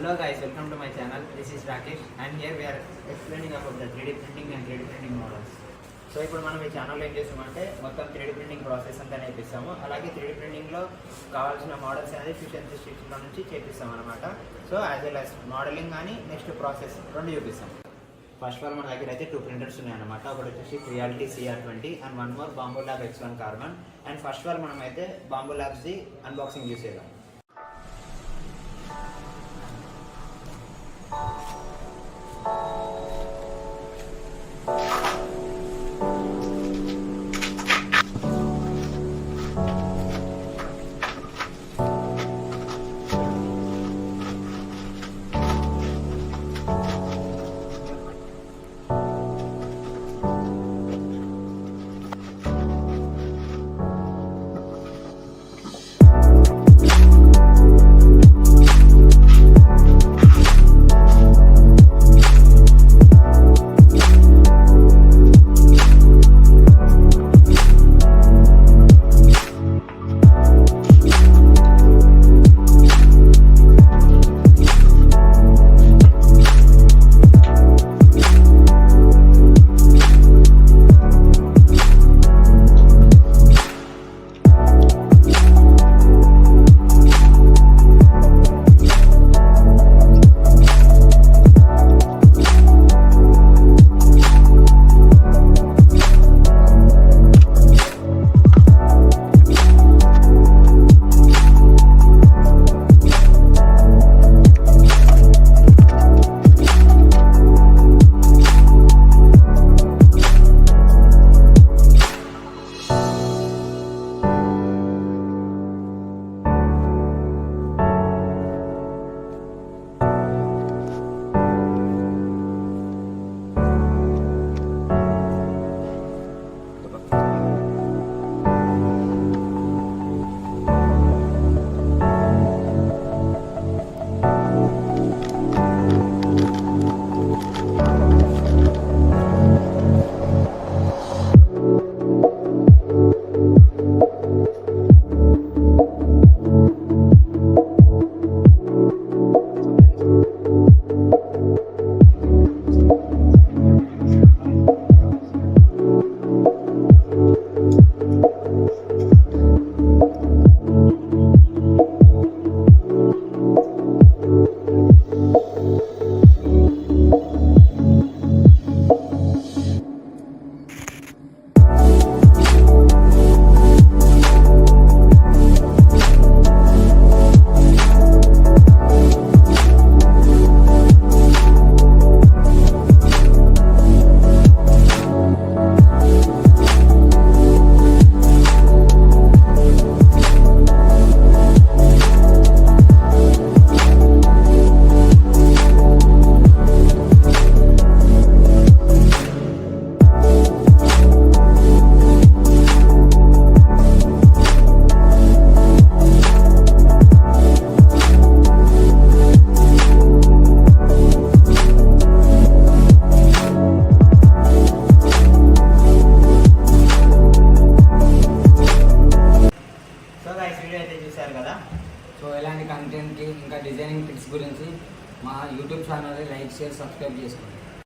Hello guys, welcome to my channel. This is Rakesh and here we are explaining about the 3D printing and 3D printing models. So ఇప్పుడు మనం ఈ ఛానల్లో ఏం చేస్తామంటే మొత్తం 3D printing process అంతా నేర్పిస్తాము. అలాగే 3D ప్రింటింగ్లో కావాల్సిన మోడల్స్ అనేది ఎఫిషియన్సీ స్టిచ్లో నుంచి చేపిస్తాం అనమాట. So as well as modelling కానీ నెక్స్ట్ ప్రాసెస్ రెండు చూపిస్తాం. ఫస్ట్ ఆల్ మన దగ్గర అయితే 2 ప్రింటర్స్ ఉన్నాయన్నమాట. ఒకటి వచ్చేసి reality CR20 and one more బాంబో lab X1 carbon. And first all మనం అయితే బాంబో ల్యాబ్స్ది అన్బాక్సింగ్ చేసేద్దాం. కదా. సో ఇలాంటి కంటెంట్కి ఇంకా డిజైనింగ్ టిప్స్ గురించి మా యూట్యూబ్ ఛానల్ని లైక్ షేర్ సబ్స్క్రైబ్ చేసుకోండి.